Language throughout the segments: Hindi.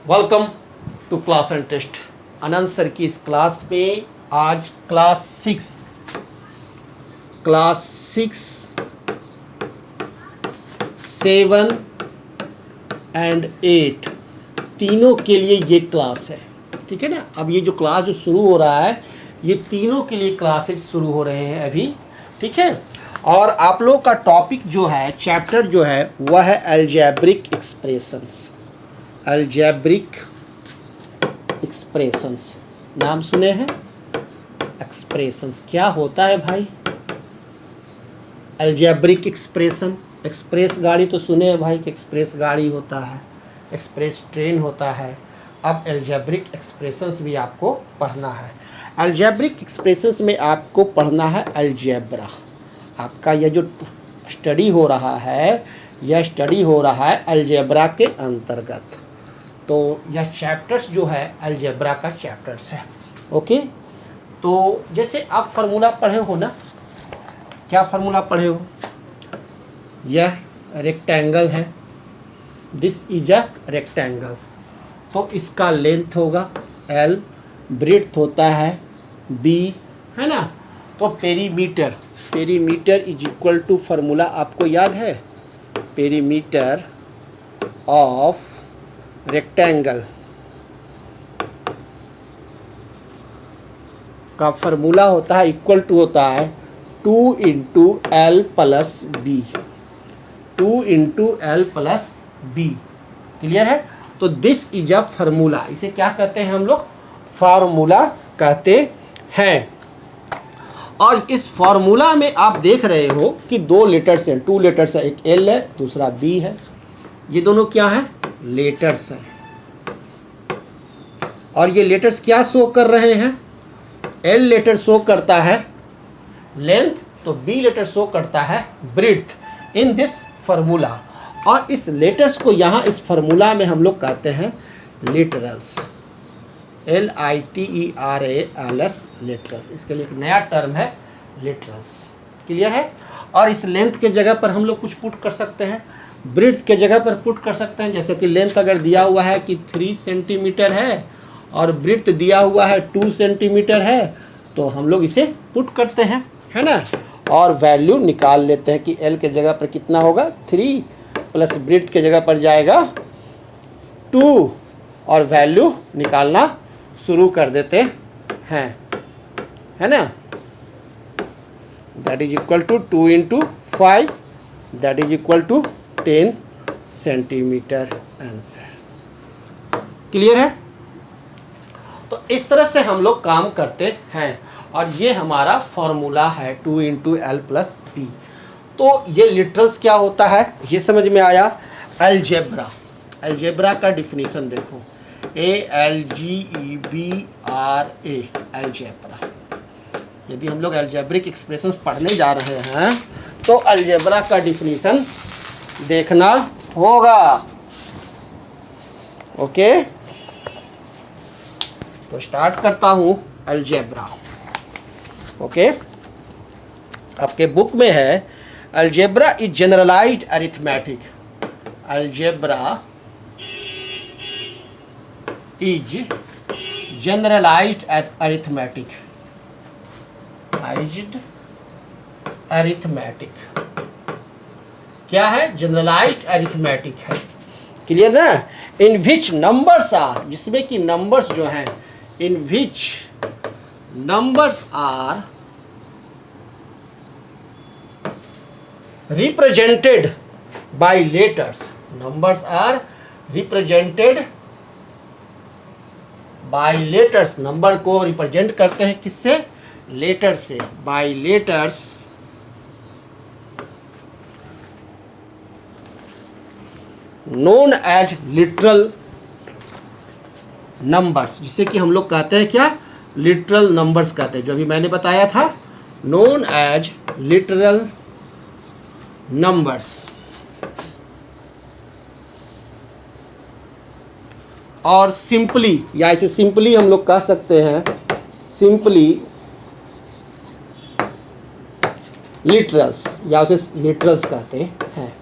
Welcome to class and test. Anant sir की इस क्लास में आज क्लास सिक्स 7 एंड 8 तीनों के लिए ये क्लास है। ठीक है ना। अब ये जो क्लास जो शुरू हो रहा है ये तीनों के लिए क्लासेज शुरू हो रहे हैं अभी। ठीक है। और आप लोग का टॉपिक जो है, चैप्टर जो है वह है अलजेब्रिक एक्सप्रेशंस। अलजेब्रिक एक्सप्रेशंस नाम सुने हैं? एक्सप्रेशंस क्या होता है भाई? अलजेब्रिक एक्सप्रेशन, एक्सप्रेस गाड़ी तो सुने हैं भाई कि एक्सप्रेस गाड़ी होता है, एक्सप्रेस ट्रेन होता है। अब अलजेब्रिक एक्सप्रेशंस भी आपको पढ़ना है। अलजेब्रिक एक्सप्रेशंस में आपको पढ़ना है अलजेब्रा। आपका यह जो स्टडी हो रहा है यह स्टडी हो रहा है अलजेब्रा के अंतर्गत। तो यह चैप्टर्स जो है अलजेब्रा का चैप्टर्स है। ओके। तो जैसे आप फार्मूला पढ़े हो ना, क्या फार्मूला पढ़े हो? यह रेक्टेंगल है, दिस इज अ रेक्टेंगल, तो इसका लेंथ होगा L, ब्रेड्थ होता है B, है ना। तो perimeter, perimeter is equal to, formula आपको याद है? पेरीमीटर ऑफ रेक्टेंगल का फार्मूला होता है, इक्वल टू होता है 2 into L plus B, 2 into L plus B. Clear है? तो दिस इज अ फार्मूला। इसे क्या कहते हैं हम लोग? फार्मूला कहते हैं। और इस फार्मूला में आप देख रहे हो कि दो लेटर्स हैं, 2 लेटर्स है, एक एल है दूसरा बी है। ये दोनों क्या है? लेटर्स हैं। और ये लेटर्स क्या शो कर रहे हैं? एल लेटर शो करता है लेंथ, तो बी लेटर शो करता है ब्रेड्थ इन दिस फार्मूला। और इस लेटर्स को यहाँ इस फार्मूला में हम लोग कहते हैं लिटरल्स, LITERALS, लिटरल्स। इसके लिए एक नया टर्म है लिटरल्स। क्लियर है? और इस लेंथ के जगह पर हम लोग कुछ पुट कर सकते हैं, ब्रेड्थ के जगह पर पुट कर सकते हैं। जैसे कि लेंथ अगर दिया हुआ है कि 3 सेंटीमीटर है और ब्रेड्थ दिया हुआ है 2 सेंटीमीटर है, तो हम लोग इसे पुट करते हैं, है ना। और वैल्यू निकाल लेते हैं कि L के जगह पर कितना होगा 3 प्लस ब्रेड्थ के जगह पर जाएगा 2, और वैल्यू निकालना शुरू कर देते हैं, है ना। That is equal to 2 into 5, that is equal to 10 centimetre answer. Clear है? तो इस तरह से हम लोग काम करते हैं। और ये हमारा फॉर्मूला है 2 इंटू एल प्लस बी। तो ये लिटरल्स क्या होता है ये समझ में आया। अलजेब्रा, अलजेब्रा का डिफिनीशन देखो, ALGEBRA, अलजेब्रा। यदि हम लोग अलजेब्रिक एक्सप्रेशंस पढ़ने जा रहे हैं तो अलजेब्रा का डिफिनीशन देखना होगा। ओके। तो स्टार्ट करता हूँ अलजेब्रा। ओके। आपके बुक में है algebra is generalised arithmetic. Algebra is generalised arithmetic, arithmetic क्या है? जनरलाइज्ड अरिथमेटिक है। क्लियर ना? इन विच नंबर्स आर, जिसमें कि नंबर्स जो हैं, in which numbers are represented by letters. Numbers are represented by letters. Number को रिप्रेजेंट करते हैं किससे? लेटर से। by letters known as literal numbers, जिसे कि हम लोग कहते हैं क्या? लिटरल नंबर्स कहते हैं। जो अभी मैंने बताया था, नोन एज लिटरल नंबर्स। और सिंपली, या इसे सिंपली हम लोग कह सकते हैं, सिंपली लिटरल्स, या उसे लिटरल्स कहते हैं।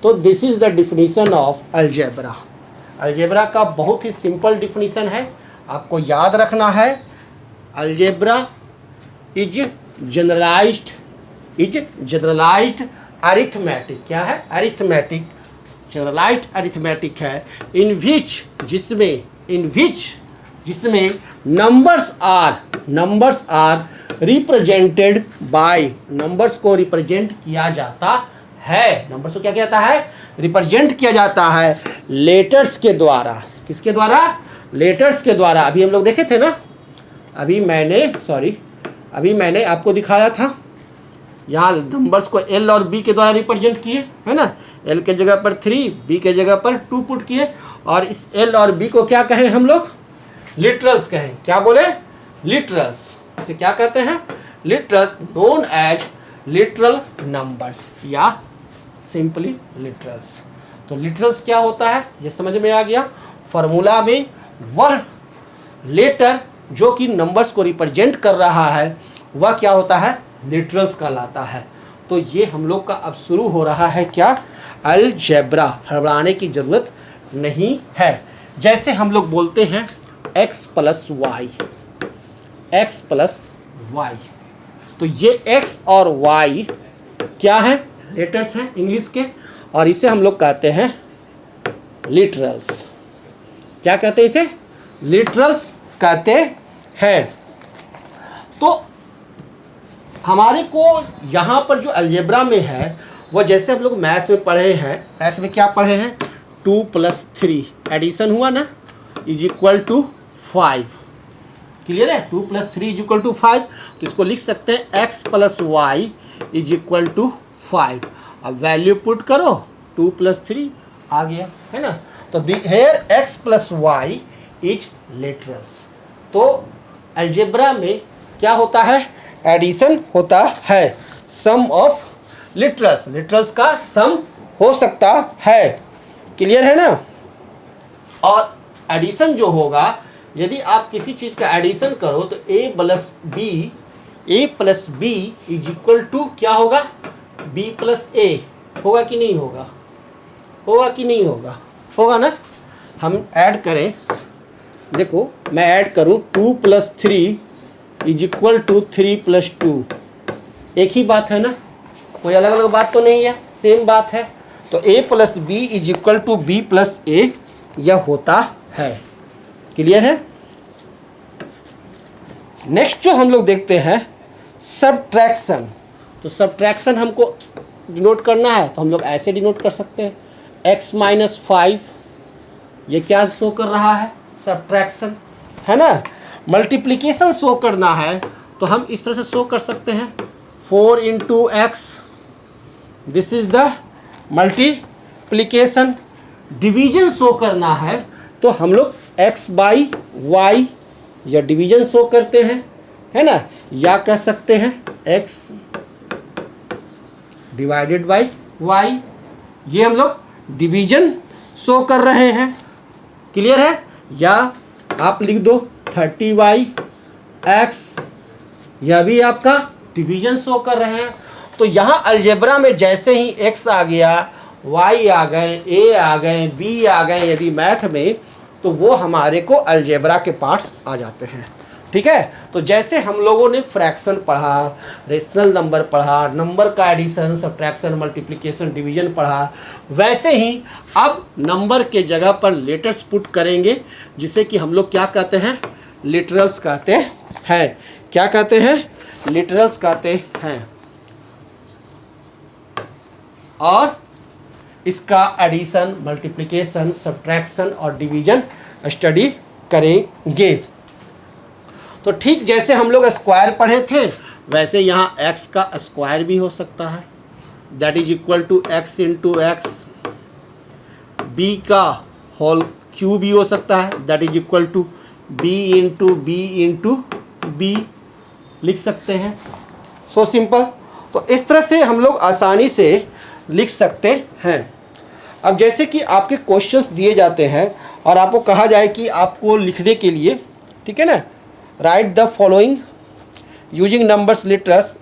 तो this is the definition of algebra. Algebra का बहुत ही सिंपल डिफिनीशन है, आपको याद रखना है। Algebra is generalised arithmetic. क्या है? अरिथमेटिक, जनरलाइज्ड अरिथमेटिक है। इन विच जिसमें numbers are represented by, numbers को रिप्रेजेंट किया जाता है, नंबर्स को क्या किया जाता है? रिप्रेजेंट किया जाता है लेटर्स के द्वारा। किसके द्वारा? लेटर्स के द्वारा। अभी हम लोग देखे थे ना, अभी मैंने आपको दिखाया था, यहाँ नंबर्स को एल और बी के द्वारा रिप्रेजेंट किए, है ना। एल के जगह पर 3, बी के जगह पर 2 पुट किए, और इस एल और बी को क्या कहें हम लोग? लिटरल्स कहें। क्या बोले? लिटरल्स। इसे क्या कहते हैं? Literals, known as literal numbers या सिंपली लिटरल्स। तो लिटरल्स क्या होता है ये समझ में आ गया। फॉर्मूला में वह लेटर जो कि नंबर्स को रिप्रेजेंट कर रहा है वह क्या होता है? लिटरल्स कहलाता है। तो ये हम लोग का अब शुरू हो रहा है क्या? अलजेब्रा। घबराने की जरूरत नहीं है। जैसे हम लोग बोलते हैं x प्लस वाई, तो ये x और y क्या है? लेटर्स हैं इंग्लिश के, और इसे हम लोग कहते हैं लिटरल्स। क्या कहते हैं इसे? लिटरल्स कहते हैं। तो हमारे को यहाँ पर जो अलजेब्रा में है वह जैसे हम लोग मैथ में पढ़े हैं, मैथ में क्या पढ़े हैं? 2 + 3 एडिशन हुआ ना, इज इक्वल टू 5। क्लियर है? 2 + 3 इज इक्वल टू 5। तो इसको लिख सकते हैं x + y is equal to 5। अब वैल्यू पुट करो, 2 + 3 आ गया, है ना। तो here x + y is literals. तो अलजेब्रा में क्या होता है? एडिशन होता है, सम ऑफ लिटरल्स। लिटरल्स का सम हो सकता है। क्लियर है ना। और एडिशन जो होगा, यदि आप किसी चीज़ का एडिशन करो तो a + b is equal to क्या होगा? b + a होगा कि नहीं होगा? होगा कि नहीं होगा? होगा ना। हम ऐड करें, देखो मैं ऐड करूं 2 + 3 इज इक्वल टू 3 + 2, एक ही बात है ना, कोई अलग अलग बात तो नहीं है, सेम बात है। तो a + b is equal to b + a यह होता है। क्लियर है। नेक्स्ट जो हम लोग देखते हैं सब्ट्रैक्शन। तो सब्ट्रैक्शन हमको डिनोट करना है तो हम लोग ऐसे डिनोट कर सकते हैं, x - 5 ये क्या शो कर रहा है? सब्ट्रैक्शन, है ना। मल्टीप्लिकेशन शो करना है तो हम इस तरह से शो कर सकते हैं, 4 × x, this is the multiplication. Division show करना है तो हम लोग x/y या डिवीजन शो करते हैं, है ना, या कह सकते हैं x / y, ये हम लोग डिवीजन शो कर रहे हैं। क्लियर है। या आप लिख दो 30y(x), यह भी आपका डिवीजन शो कर रहे हैं। तो यहाँ अलजेब्रा में जैसे ही x आ गया, y आ गए, a आ गए, b आ गए यदि मैथ में, तो वो हमारे को अलजेब्रा के पार्ट्स आ जाते हैं। ठीक है। तो जैसे हम लोगों ने फ्रैक्शन पढ़ा, रेशनल नंबर पढ़ा, नंबर का एडिशन, सब्ट्रैक्शन, मल्टीप्लिकेशन, डिवीजन पढ़ा, वैसे ही अब नंबर के जगह पर लेटर्स पुट करेंगे, जिसे कि हम लोग क्या कहते हैं? लिटरल्स कहते हैं। क्या कहते हैं? लिटरल्स कहते हैं। और इसका एडिशन, मल्टीप्लिकेशन, सब्ट्रैक्शन और डिवीजन स्टडी करेंगे। तो ठीक जैसे हम लोग स्क्वायर पढ़े थे, वैसे यहाँ x का स्क्वायर भी हो सकता है, that is equal to x × x। b का होल क्यूब भी हो सकता है, that is equal to b × b लिख सकते हैं। So simple. तो इस तरह से हम लोग आसानी से लिख सकते हैं। अब जैसे कि आपके क्वेश्चंस दिए जाते हैं और आपको कहा जाए कि आपको लिखने के लिए, ठीक है ना, right the following using numbers literals.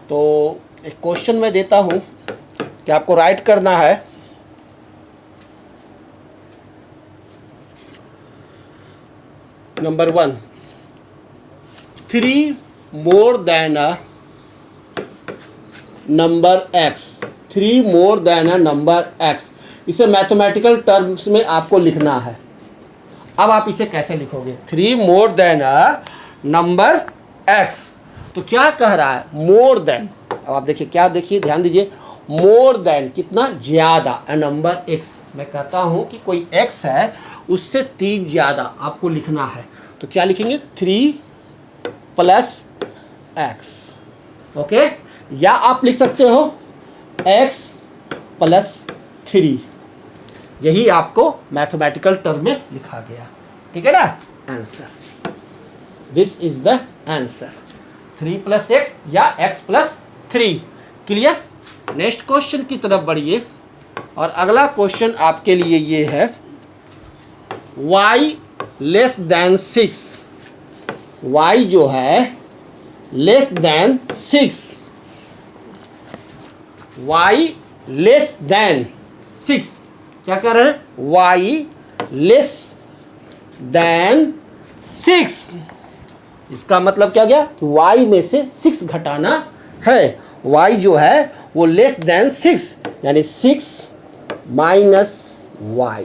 तो एक क्वेश्चन मैं देता हूँ कि आपको राइट करना है number 1, 3 more than a number x, 3 more than a number x। इसे मैथमेटिकल टर्म्स में आपको लिखना है। अब आप इसे कैसे लिखोगे? 3 more than a number x, तो क्या कह रहा है? More than. अब आप देखिए, क्या देखिए, ध्यान दीजिए, मोर देन कितना? ज्यादा, अ नंबर x। मैं कहता हूं कि कोई x है, उससे 3 ज्यादा आपको लिखना है, तो क्या लिखेंगे? 3 प्लस x। ओके, या आप लिख सकते हो x प्लस 3। यही आपको मैथमेटिकल टर्म में लिखा गया। ठीक है ना? Answer, this is the answer, 3 plus x या x plus 3। Clear? Next question की तरफ बढ़िए, और अगला क्वेश्चन आपके लिए ये है, y लेस देन 6। y जो है less than 6, y less than 6। क्या कह रहे हैं? y less than 6। इसका मतलब क्या गया? कि y में से 6 घटाना है। y जो है वो लेस देन 6, यानी 6 माइनस y।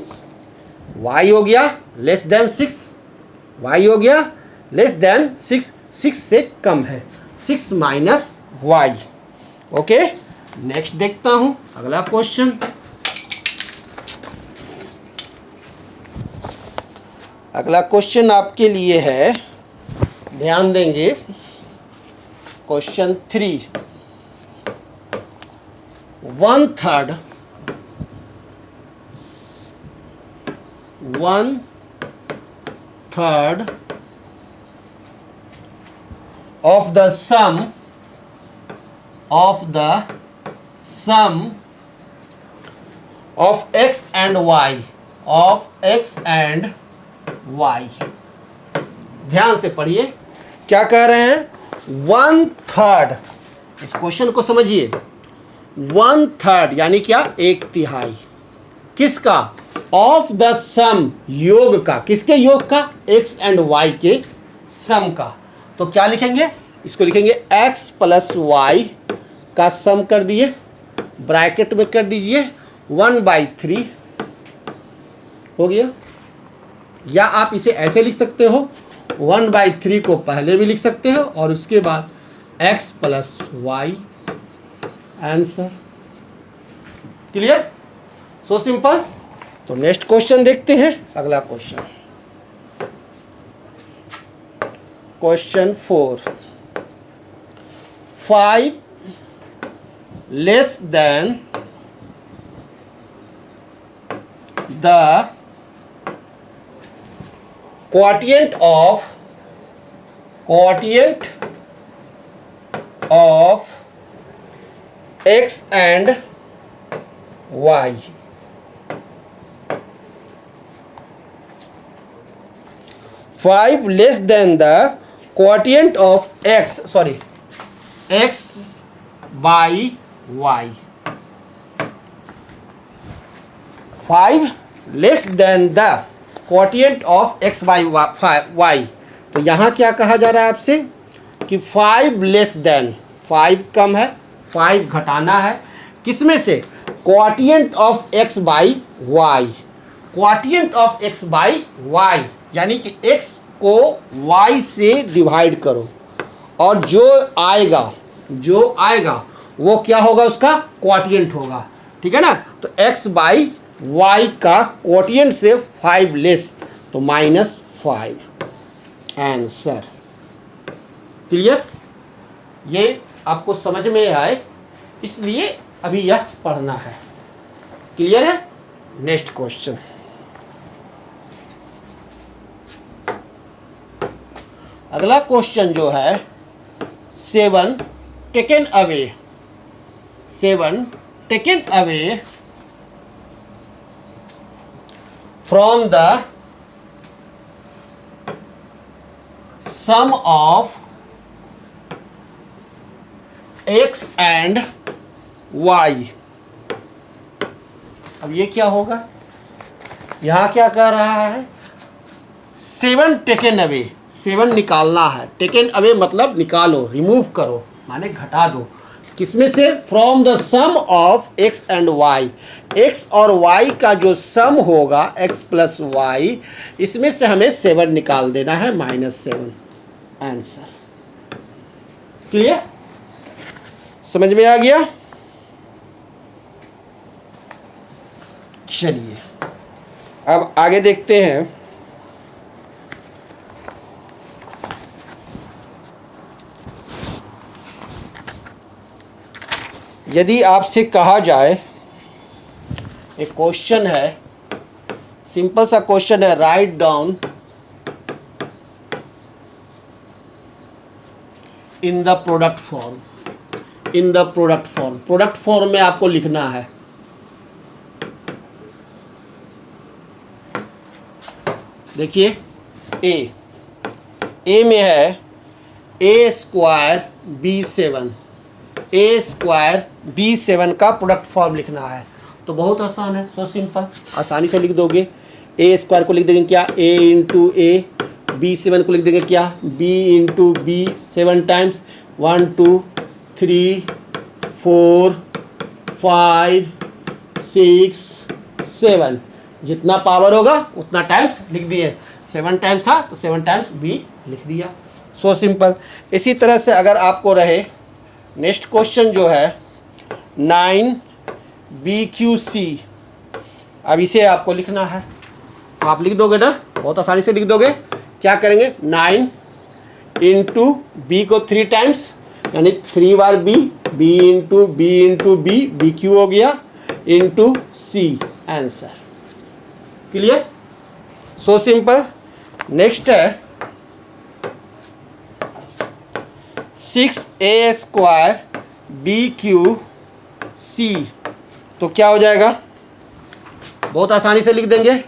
y हो गया लेस देन 6, y हो गया लेस देन 6, 6 से कम है, 6 माइनस y। ओके, नेक्स्ट देखता हूं अगला क्वेश्चन। अगला क्वेश्चन आपके लिए है, ध्यान देंगे, question 3, 1/3 of the sum of x and y, ध्यान से पढ़िए, क्या कह रहे हैं? 1/3। इस क्वेश्चन को समझिए, 1/3 यानी क्या? 1/3। किसका? ऑफ द सम, योग का। किसके योग का? x एंड y के सम का। तो क्या लिखेंगे? इसको लिखेंगे x प्लस y का सम कर दिए, ब्रैकेट में कर दीजिए 1/3 हो गया। या आप इसे ऐसे लिख सकते हो, 1/3 को पहले भी लिख सकते हो और उसके बाद x plus Y. Answer clear? So simple. तो नेक्स्ट क्वेश्चन देखते हैं, अगला question, question 4, 5 less than the quotient of x and y। 5 less than the quotient of x by y। 5 less than the quotient of x by y। तो यहाँ क्या कहा जा रहा है आपसे कि 5 लेस देन, 5 कम है, 5 घटाना है, किसमें से? Quotient of x by y। Quotient of x by y यानी कि x को y से डिवाइड करो, और जो आएगा वो क्या होगा? उसका क्वोटिएंट होगा। ठीक है ना? तो x बाई y का क्वोटिएंट से 5 लेस, तो -5। Answer clear? ये आपको समझ में आए इसलिए अभी यह पढ़ना है। क्लियर है? नेक्स्ट क्वेश्चन, अगला क्वेश्चन जो है, 7 taken away from the sum of x and y। अब ये क्या होगा? यहां क्या कह रहा है? 7 टेकन अवे, 7 निकालना है। टेकन अवे मतलब निकालो, रिमूव करो, माने घटा दो। किसमें से? From the sum of x and y, x और y का जो सम होगा x प्लस वाई, इसमें से हमें 7 निकाल देना है, -7 आंसर। क्लियर? समझ में आ गया? चलिए अब आगे देखते हैं। यदि आपसे कहा जाए, एक क्वेश्चन है, सिंपल सा क्वेश्चन है, write down in the product form, in the product form, product form में आपको लिखना है। देखिए ए में है a² b7, a² b7 का प्रोडक्ट फॉर्म लिखना है। तो बहुत आसान है, सो सिंपल, आसानी से लिख दोगे। a² को लिख देंगे क्या? a इंटू ए, b7 को लिख देंगे क्या? b इंटू बी, 7 टाइम्स, 1 2 3 4 5 6 7, जितना पावर होगा उतना टाइम्स लिख दिए। 7 टाइम्स था तो 7 टाइम्स b लिख दिया, सो सिंपल। इसी तरह से अगर आपको रहे, नेक्स्ट क्वेश्चन जो है 9BQC, अब इसे आपको लिखना है, तो आप लिख दोगे ना, बहुत आसानी से लिख दोगे। क्या करेंगे? 9 इंटू बी को 3 टाइम्स, यानी 3 बार B, B into B, BQ हो गया, into C, answer. Clear? So simple. Next है 6a² BQC, तो क्या हो जाएगा? बहुत आसानी से लिख देंगे,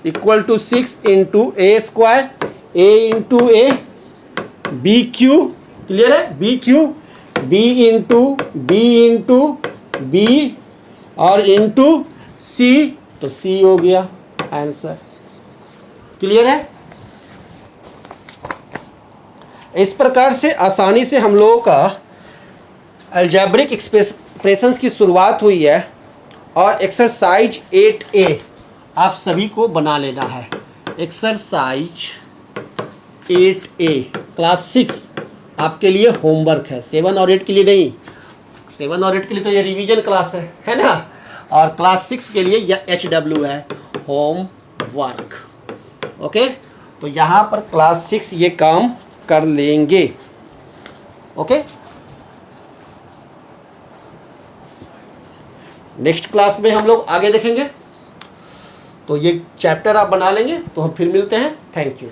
equal to 6 into a², a into A, BQ, clear है? BQ, B इंटू बी और इंटू C, तो C हो गया आंसर। क्लियर है? इस प्रकार से आसानी से हम लोगों का अलजेब्रिक एक्सप्रेशंस की शुरुआत हुई है, और एक्सरसाइज 8A आप सभी को बना लेना है। एक्सरसाइज 8A क्लास 6 आपके लिए होमवर्क है, 7 और 8 के लिए नहीं। 7 और 8 के लिए तो ये रिवीजन क्लास है ना, और क्लास 6 के लिए यह HW है, होमवर्क। ओके, तो यहाँ पर क्लास 6 ये काम कर लेंगे। ओके, नेक्स्ट क्लास में हम लोग आगे देखेंगे, तो ये चैप्टर आप बना लेंगे, तो हम फिर मिलते हैं। Thank you.